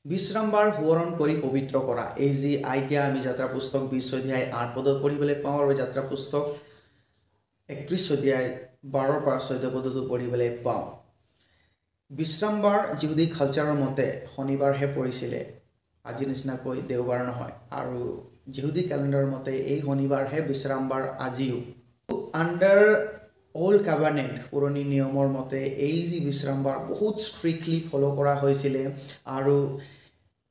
বিশ্ৰামবাৰ সোৱৰণ কৰি পবিত্ৰ কৰা এই যি আজ্ঞা আমি যাত্ৰা পুস্তক 20 অধ্যায় 8 পদত পঢ়িবলৈ পাওঁ আৰু যাত্ৰা পুস্তক 31 অধ্যায় 12 পৰা 14 পদতো পঢ়িবলৈ পাওঁ। বিশ্ৰামবাৰ যিহুদী কালচাৰৰ মতে শনিবাৰহে পৰিছিলে, আজি নিচিনাকৈ দেওবাৰ নহয়, আৰু যিহুদী কেলেণ্ডাৰৰ মতে এই শনিবাৰহে বিশ্ৰামবাৰ আজিও। আণ্ডাৰ অল্ড কাভাৰ্নেণ্ট পুৰণি নিয়মৰ মতে এই যি বিশ্ৰামবাৰ বহুত ষ্ট্ৰিক্টলি ফ'ল' কৰা হৈছিলে, আৰু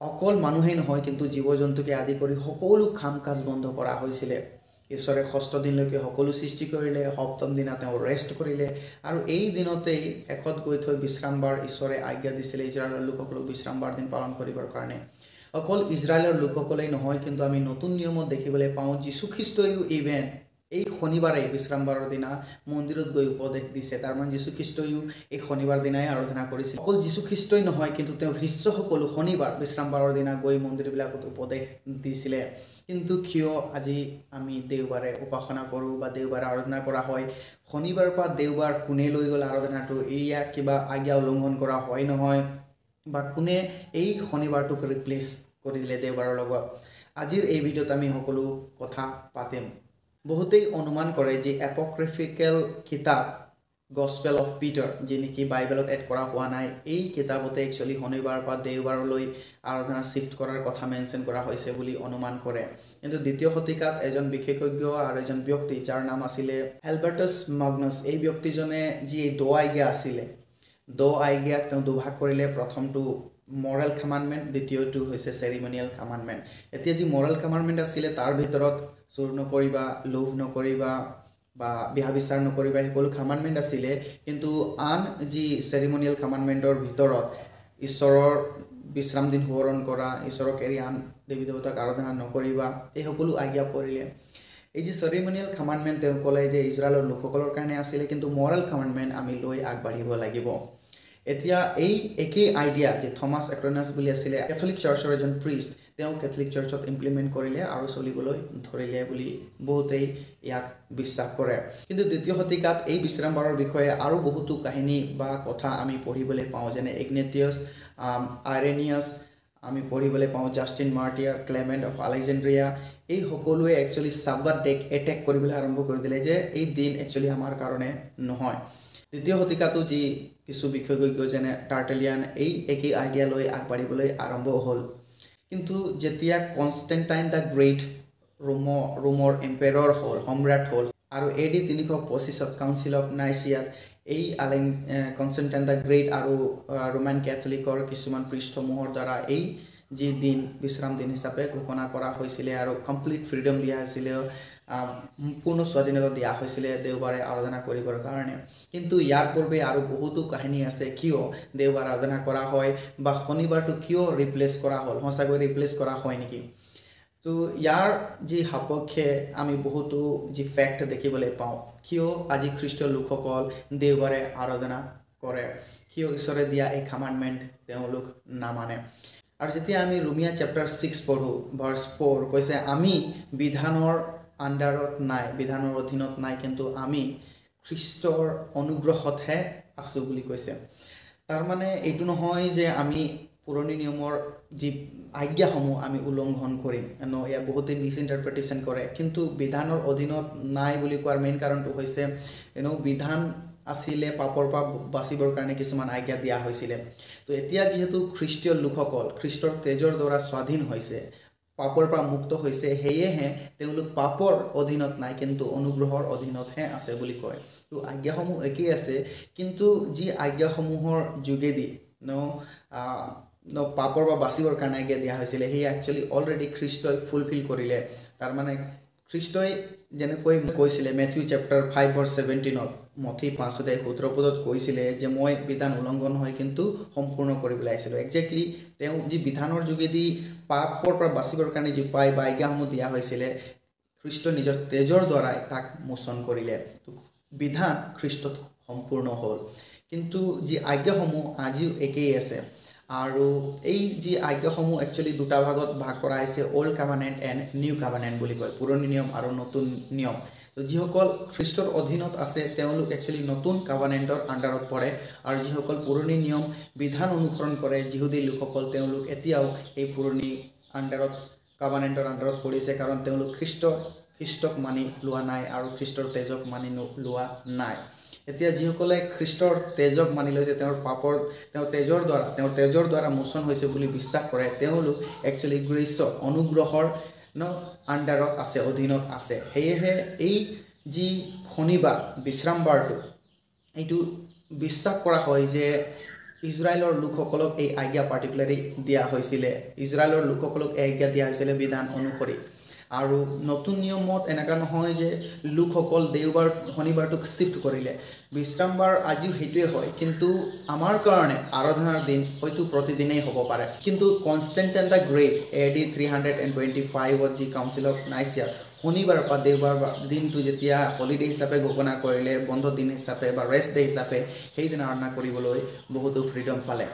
অকল মানুহেই নহয় কিন্তু জীৱ জন্তুকে আদি কৰি সকলো কাম কাজ বন্ধ কৰা হৈছিলে। ঈশ্বৰে ষষ্ঠ দিনলৈকে সকলো সৃষ্টি কৰিলে, সপ্তম দিনা তেওঁ ৰেষ্ট কৰিলে, আৰু এই দিনতেই শেষত গৈ থৈ বিশ্ৰামবাৰ ঈশ্বৰে আজ্ঞা দিছিলে ইজৰাইলৰ লোকসকলক বিশ্ৰামবাৰ দিন পালন কৰিবৰ কাৰণে। অকল ইজৰাইলৰ লোকসকলেই নহয় কিন্তু আমি নতুন নিয়মত দেখিবলৈ পাওঁ যীশুখ্ৰীষ্টইও ইভেন এই শনিবাৰে বিশ্ৰামবাৰৰ দিনা মন্দিৰত গৈ উপদেশ দিছে। তাৰমানে যীশুখ্ৰীষ্টইও এই শনিবাৰ দিনাই আৰাধনা কৰিছিল। অকল যীশুখ্ৰীষ্টই নহয় কিন্তু তেওঁৰ শিষ্যসকলো শনিবাৰ বিশ্ৰামবাৰৰ দিনা গৈ মন্দিৰবিলাকত উপদেশ দিছিলে। কিন্তু কিয় আজি আমি দেওবাৰে উপাসনা কৰোঁ বা দেওবাৰে আৰাধনা কৰা হয়? শনিবাৰ পৰা দেওবাৰ কোনে লৈ গ'ল আৰাধনাটো? এয়া কিবা আজ্ঞা উলংঘন কৰা হয় নহয়, বা কোনে এই শনিবাৰটোক ৰিপ্লেচ কৰি দিলে দেওবাৰৰ লগত? আজিৰ এই ভিডিঅ'ত আমি সকলো কথা পাতিম। বহুতেই অনুমান কৰে যে এপক্ৰিফিকেল কিতাপ গছপেল অফ পিটাৰ, যি নেকি বাইবেলত এড কৰা হোৱা নাই, এই কিতাপতে একচুৱেলি শনিবাৰ পৰা দেওবাৰলৈ আৰাধনা শিফ্ট কৰাৰ কথা মেনশ্যন কৰা হৈছে বুলি অনুমান কৰে। কিন্তু দ্বিতীয় শতিকাত এজন বিশেষজ্ঞ আৰু এজন ব্যক্তি যাৰ নাম আছিলে এলবাৰ্টাছ মাগনাছ, এই ব্যক্তিজনে যি এই 10 আজ্ঞা আছিলে, 10 আজ্ঞাক তেওঁ দুভাগ কৰিলে। প্ৰথমটো মৰেল কমাণ্ডমেণ্ট, দ্বিতীয়টো হৈছে চেৰিমনিয়েল কমাণ্ডমেণ্ট। এতিয়া যি মৰেল কমাণ্ডমেণ্ট আছিলে তাৰ ভিতৰত চুৰ নকৰিবা, লোভ নকৰিবা বা বিয়া বিচাৰ নকৰিবা, সকলো কমাণ্ডমেণ্ট আছিলে। কিন্তু আন যি চেৰিমনিয়েল কমাণ্ডমেণ্টৰ ভিতৰত ঈশ্বৰৰ বিশ্ৰাম দিন সোৱৰণ কৰা, ঈশ্বৰক এৰি আন দেৱী দেৱতাক আৰাধনা নকৰিবা, এই সকলো আজ্ঞা পৰিলে। এই যি চেৰিমনিয়েল কমাণ্ডমেণ্ট তেওঁ ক'লে যে ইজৰাইলৰ লোকসকলৰ কাৰণে আছিলে, কিন্তু মৰেল কমাণ্ডমেণ্ট আমি লৈ আগবাঢ়িব লাগিব। এতিয়া এই একেই আইডিয়া যে থমাছ একুইনাছ বুলি আছিলে কেথলিক চাৰ্চৰ এজন প্ৰিষ্ট, তেওঁ কেথলিক চাৰ্চত ইমপ্লিমেণ্ট কৰিলে আৰু চলিবলৈ ধৰিলে বুলি বহুতেই ইয়াক বিশ্বাস কৰে। কিন্তু দ্বিতীয় শতিকাত এই বিশ্ৰামবাৰৰ বিষয়ে আৰু বহুতো কাহিনী বা কথা আমি পঢ়িবলৈ পাওঁ, যেনে ইগনেটিয়াছ, আইৰেনিয়াছ, আমি পঢ়িবলৈ পাওঁ জাষ্টিন মাৰ্টিয়াৰ, ক্লেমেণ্ট অফ আলেকজেণ্ড্ৰিয়া। এই সকলোৱে একচুৱেলি সাব্বাত ডে এটেক কৰিবলৈ আৰম্ভ কৰি দিলে যে এই দিন একচুৱেলি আমাৰ কাৰণে নহয়। দ্বিতীয় শতিকাতো যি কিছু বিশেষজ্ঞ যেনে টাৰ্টেলিয়ান এই একেই আইডিয়া লৈ আগবাঢ়িবলৈ আৰম্ভ হ'ল। কিন্তু যেতিয়া কনষ্টেণ্টাইন দ্য গ্ৰেট ৰোমৰ এম্পেৰৰ হ'ল, সম্ৰাট হ'ল, আৰু AD 325 কাউন্সিল অফ নাইচিয়াত এই কনষ্টেণ্টাইন দ্য গ্ৰেট আৰু ৰোমান কেথলিকৰ কিছুমান পৃষ্ঠসমূহৰ দ্বাৰা এই যি দিন বিশ্ৰাম দিন হিচাপে ঘোষণা কৰা হৈছিলে আৰু কমপ্লিট ফ্ৰীডম দিয়া হৈছিলে, সম্পূৰ্ণ স্বাধীনতা দিয়া হৈছিলে দেওবাৰে আৰাধনা কৰিবৰ কাৰণে। কিন্তু ইয়াৰ পূৰ্বে আৰু বহুতো কাহিনী আছে কিয় দেওবাৰ আৰাধনা কৰা হয় বা শনিবাৰটো কিয় ৰিপ্লেচ কৰা হ'ল, সঁচাকৈ ৰিপ্লেচ কৰা হয় নেকি? তো ইয়াৰ যি সপক্ষে আমি বহুতো যি ফেক্ট দেখিবলৈ পাওঁ, কিয় আজি খ্ৰীষ্টীয় লোকসকল দেওবাৰে আৰাধনা কৰে, কিয় ঈশ্বৰে দিয়া এই কমাণ্ডমেণ্ট তেওঁলোক নামানে। আৰু যেতিয়া আমি ৰোমিয়া চেপ্টাৰ 6 পঢ়োঁ, ভাৰ্চ 4 কৈছে আমি বিধানৰ আণ্ডাৰত নাই, বিধানৰ অধীনত নাই, কিন্তু আমি খ্ৰীষ্টৰ অনুগ্ৰহতহে আছোঁ বুলি কৈছে। তাৰমানে এইটো নহয় যে আমি পুৰণি নিয়মৰ যি আজ্ঞাসমূহ আমি উলংঘন কৰিম, ইয়াত বহুতেই মিছ ইণ্টাৰপ্ৰিটেশ্যন কৰে। কিন্তু বিধানৰ অধীনত নাই বুলি কোৱাৰ মেইন কাৰণটো হৈছে বিধান আছিলে পাপৰ পৰা বাচিবৰ কাৰণে কিছুমান আজ্ঞা দিয়া হৈছিলে। তো এতিয়া যিহেতু খ্ৰীষ্টীয় লোকসকল খ্ৰীষ্টৰ তেজৰ দ্বাৰা স্বাধীন হৈছে, পাপৰ পৰা মুক্ত হৈছে, সেয়েহে তেওঁলোক পাপৰ অধীনত নাই কিন্তু অনুগ্ৰহৰ অধীনতহে আছে বুলি কয়। তো আজ্ঞাসমূহ একেই আছে, কিন্তু যি আজ্ঞাসমূহৰ যোগেদি পাপৰ পৰা বাচিবৰ কাৰণে আজ্ঞা দিয়া হৈছিলে, সেই একচুৱেলি অলৰেডি খ্ৰীষ্টই ফুলফিল কৰিলে। তাৰমানে খ্ৰীষ্টই যেনেকৈ কৈছিলে মেথিউ চেপ্টাৰ 5 ভাৰ্চ 17, মথি 5:17 কৈছিলে যে মই বিধান উলংঘন হয় কিন্তু সম্পূৰ্ণ কৰিবলৈ আহিছিলোঁ। একজেক্টলি তেওঁ যি বিধানৰ যোগেদি পাপৰ পৰা বাচিবৰ কাৰণে যি উপায় বা আজ্ঞাসমূহ দিয়া হৈছিলে, খ্ৰীষ্ট নিজৰ তেজৰ দ্বাৰাই তাক মোচন কৰিলে। বিধান খ্ৰীষ্টত সম্পূৰ্ণ হ'ল, কিন্তু যি আজ্ঞাসমূহ আজিও একেই আছে। আৰু এই যি আজ্ঞাসমূহ একচুৱেলি দুটা ভাগত ভাগ কৰা হৈছে, অল্ড কাভাৰ্নেণ্ট এণ্ড নিউ কাভাৰ্নেণ্ট বুলি কয়, পুৰণি নিয়ম আৰু নতুন নিয়ম। তো যিসকল খ্ৰীষ্টৰ অধীনত আছে তেওঁলোক একচুৱেলি নতুন কাভানেণ্টৰ আণ্ডাৰত পৰে আৰু যিসকল পুৰণি নিয়ম বিধান অনুসৰণ কৰে যিহুদী লোকসকল তেওঁলোক এতিয়াও এই পুৰণি আণ্ডাৰত কাভানেণ্টৰ আণ্ডাৰত পৰিছে কাৰণ তেওঁলোক খ্ৰীষ্টক মানি লোৱা নাই আৰু খ্ৰীষ্টৰ তেজক মানি লোৱা নাই এতিয়া যিসকলে খ্ৰীষ্টৰ তেজক মানি লৈছে তেওঁৰ তেজৰ দ্বাৰা মোচন হৈছে বুলি বিশ্বাস কৰে তেওঁলোক একচুৱেলি গ্ৰেছ অনুগ্ৰহৰ আণ্ডাৰত আছে অধীনত আছে সেয়েহে এই যি শনিবাৰ বিশ্ৰামবাৰটো এইটো বিশ্বাস কৰা হয় যে ইজৰাইলৰ লোকসকলক এই আজ্ঞা পাৰ্টিকুলাৰলি দিয়া হৈছিলে ইজৰাইলৰ লোকসকলক এই আজ্ঞা দিয়া হৈছিলে বিধান অনুসৰি আৰু নতুন নিয়মত এনেকা নহয় যে লোকসকল দেওবাৰ শনিবাৰটোক শিফ্ট কৰিলে বিশ্ৰামবাৰ আজিও সেইটোৱে হয় কিন্তু আমাৰ কাৰণে আৰাধনাৰ দিন হয়তো প্ৰতিদিনেই হ'ব পাৰে কিন্তু কনষ্টেণ্টাইন দ্য গ্ৰেট AD 325 যি কাউন্সিল অফ নাইচিয়া শনিবাৰ বা দেওবাৰ দিনটো যেতিয়া হলিডে হিচাপে ঘোষণা কৰিলে বন্ধ দিন হিচাপে বা ৰেষ্ট ডে হিচাপে সেইদিনা আৰাধনা কৰিবলৈ বহুতো ফ্ৰীডম পালে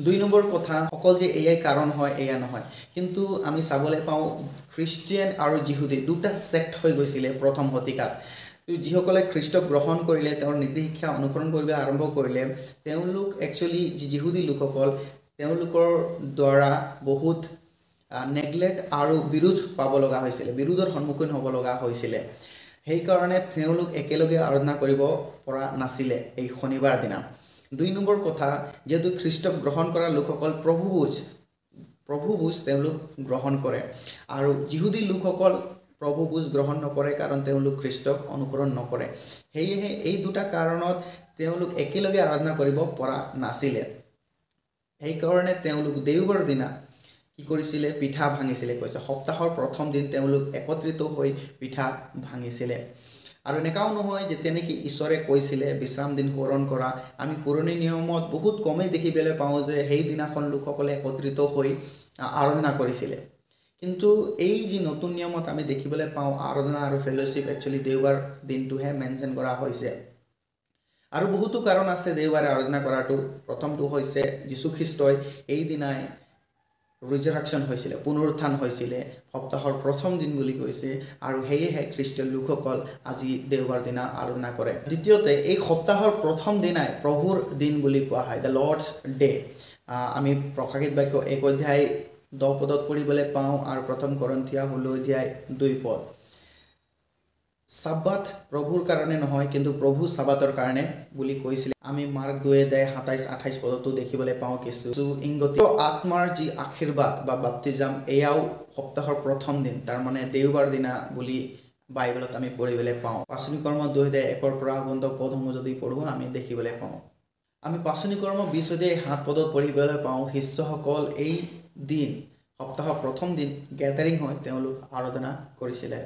2 নম্বৰ কথা অকল যে এয়াই কাৰণ হয় এয়া নহয় কিন্তু আমি চাবলৈ পাওঁ খ্ৰীষ্টিয়ান আৰু যিহুদী দুটা সেক্ট হৈ গৈছিলে প্ৰথম শতিকাত যিসকলে খ্ৰীষ্টক গ্ৰহণ কৰিলে তেওঁৰ নীতি শিক্ষা অনুসৰণ কৰিবলৈ আৰম্ভ কৰিলে তেওঁলোক একচুৱেলি যিহুদী লোকসকল তেওঁলোকৰ দ্বাৰা বহুত নেগলেক্ট আৰু বিৰোধ পাব লগা হৈছিলে বিৰোধৰ সন্মুখীন হ'ব লগা হৈছিলে সেই কাৰণে তেওঁলোক একেলগে আৰাধনা কৰিব পৰা নাছিলে এই শনিবাৰ দিনা 2 নম্বৰ কথা যেহেতু খ্ৰীষ্টক গ্ৰহণ কৰা লোকসকল প্ৰভু বুজ তেওঁলোক গ্ৰহণ কৰে আৰু যিহুদী লোকসকল প্ৰভু বুজ গ্ৰহণ নকৰে কাৰণ তেওঁলোক খ্ৰীষ্টক অনুসৰণ নকৰে সেয়েহে এই দুটা কাৰণত তেওঁলোক একেলগে আৰাধনা কৰিব পৰা নাছিলে এই কাৰণে তেওঁলোক দেওবাৰ দিনা কি কৰিছিলে পিঠা ভাঙিছিলে কৈছে সপ্তাহৰ প্ৰথম দিন তেওঁলোক একত্ৰিত হৈ পিঠা ভাঙিছিলে আৰু এনেকাও নহয় যে তেনেকি ঈশ্বৰে কৈছিলে বিশ্ৰাম দিন সোঁৱৰণ কৰা আমি পুৰণি নিয়মত বহুত কমেই দেখিবলৈ পাওঁ যে সেই দিনাখন লোকসকলে একত্ৰিত হৈ আৰাধনা কৰিছিলে কিন্তু এই যি নতুন নিয়মত আমি দেখিবলৈ পাওঁ আৰাধনা আৰু ফেলোশ্বিপ একচুৱেলি দেওবাৰ দিনটোহে মেনশ্যন কৰা হৈছে আৰু বহুতো কাৰণ আছে দেওবাৰে আৰাধনা কৰাটো প্ৰথমটো হৈছে যীশু খ্ৰীষ্টই এই দিনাই ৰিজাৰেকশ্যন হৈছিলে পুনৰুত্থান হৈছিলে সপ্তাহৰ প্ৰথম দিন বুলি কৈছে আৰু সেয়েহে খ্ৰীষ্টীয় লোকসকল আজি দেওবাৰ দিনা আৰাধনা কৰে দ্বিতীয়তে এই সপ্তাহৰ প্ৰথম দিনাই প্ৰভুৰ দিন বুলি কোৱা হয় দ্য লৰ্ডছ ডে আমি প্ৰকাশিত বাক্য 1 অধ্যায় 10 পদত পঢ়িবলৈ পাওঁ আৰু প্ৰথম কৰিন্থিয়া 16 অধ্যায় 2 পদ সাব্বাত প্ৰভুৰ কাৰণে নহয় কিন্তু প্ৰভু সাব্বাতৰ কাৰণে বুলি কৈছিল আমি মাৰ্ক 2 অধ্যায় 27-28 পদতো দেখিবলৈ পাওঁ কিছু ইংগতি আত্মাৰ যি আশীৰ্বাদ বা বাপ্তিজম এয়াও সপ্তাহৰ প্ৰথম দিন তাৰ মানে দেওবাৰ দিনা বুলি বাইবেলত আমি পঢ়িবলৈ পাওঁ পাচনি কৰ্ম 2 অধ্যায় 1 পৰা 9 পদসমূহ যদি পঢ়ো আমি দেখিবলৈ পাওঁ আমি পাচনি কৰ্ম 20 অধ্যায় 7 পদত পঢ়িবলৈ পাওঁ শিষ্যসকল এই দিন সপ্তাহৰ প্ৰথম দিন গ্যাদাৰিং হয় তেওঁলোক আৰাধনা কৰিছিলে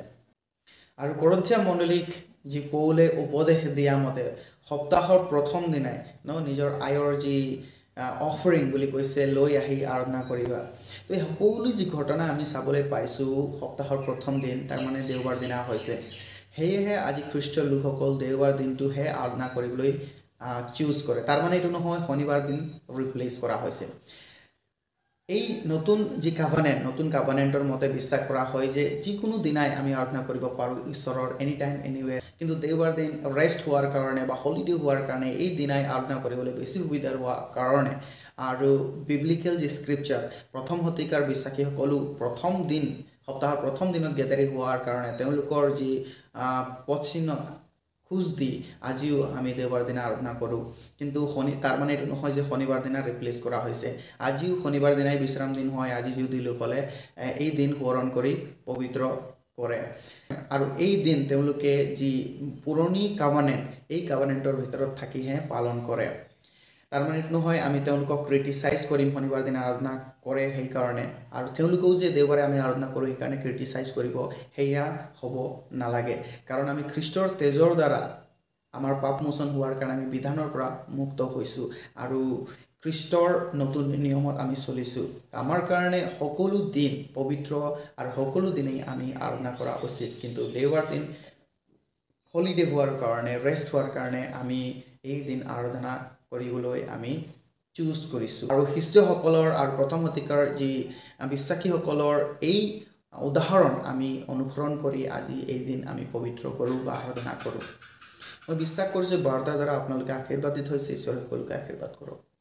আৰু কৰিন্থিয়া মণ্ডলীক যি পৌলে উপদেশ দিয়া মতে সপ্তাহৰ প্ৰথম দিনাই নিজৰ আয়ৰ যি অফাৰিং বুলি কৈছে লৈ আহি আৰাধনা কৰিবা তো এই সকলো যি ঘটনা আমি চাবলৈ পাইছোঁ সপ্তাহৰ প্ৰথম দিন তাৰ মানে দেওবাৰ দিনা হৈছে সেয়েহে আজি খ্ৰীষ্টীয় লোকসকল দেওবাৰ দিনটোহে আৰাধনা কৰিবলৈ চুজ কৰে তাৰ মানে এইটো নহয় শনিবাৰ দিন ৰিপ্লেচ কৰা হৈছে এই নতুন যি নতুন কাভানেণ্টৰ মতে বিশ্বাস কৰা হয় যে যিকোনো দিনাই আমি আৰাধনা কৰিব পাৰোঁ ঈশ্বৰৰ এনি টাইম এনিৱে কিন্তু দেওবাৰ দিন ৰেষ্ট হোৱাৰ কাৰণে বা হলিডে হোৱাৰ কাৰণে এই দিনাই আৰাধনা কৰিবলৈ বেছি সুবিধা হোৱাৰ কাৰণে আৰু বিব্লিকেল যি স্ক্ৰিপচাৰ প্ৰথম শতিকাৰ বিশ্বাসীসকলো প্ৰথম দিন সপ্তাহৰ প্ৰথম দিনত গেদাৰিং হোৱাৰ কাৰণে তেওঁলোকৰ যি পশ্চিম খুজ দি আজিও আমি দেওবাৰ দিনা আৰাধনা কৰোঁ কিন্তু তাৰ মানে এইটো নহয় যে শনিবাৰ দিনা ৰিপ্লেচ কৰা হৈছে আজিও শনিবাৰ দিনাই বিশ্ৰাম দিন হয় আজি যিহুদী লোকসকলে এই দিন সোঁৱৰণ কৰি পবিত্ৰ কৰে আৰু এই দিন তেওঁলোকে যি পুৰণি কাভানেণ্ট এই কাভানেণ্টৰ ভিতৰত থাকিহে পালন কৰে তাৰ মানে এইটো নহয় আমি তেওঁলোকক ক্ৰিটিচাইজ কৰিম শনিবাৰ দিনা আৰাধনা কৰে সেইকাৰণে আৰু তেওঁলোকেও যে দেওবাৰে আমি আৰাধনা কৰোঁ সেইকাৰণে ক্ৰিটিচাইজ কৰিব সেয়া হ'ব নালাগে কাৰণ আমি খ্ৰীষ্টৰ তেজৰ দ্বাৰা আমাৰ পাপ মোচন হোৱাৰ কাৰণে আমি বিধানৰ পৰা মুক্ত হৈছোঁ আৰু খ্ৰীষ্টৰ নতুন নিয়মত আমি চলিছোঁ আমাৰ কাৰণে সকলো দিন পবিত্ৰ আৰু সকলো দিনেই আমি আৰাধনা কৰা উচিত কিন্তু দেওবাৰ দিন হলিডে হোৱাৰ কাৰণে ৰেষ্ট হোৱাৰ কাৰণে আমি এই দিন আৰাধনা কৰিবলৈ আমি চুজ কৰিছোঁ আৰু শিষ্যসকলৰ আৰু প্ৰথম শতিকাৰ যি বিশ্বাসীসকলৰ এই উদাহৰণ আমি অনুসৰণ কৰি আজি এই দিন আমি পবিত্ৰ কৰোঁ বা আৰাধনা কৰোঁ। মই বিশ্বাস কৰিছোঁ বাৰ্তাৰ দ্বাৰা আপোনালোকে আশীৰ্বাদিত হৈছে। ঈশ্বৰে সকলোকে আশীৰ্বাদ কৰক।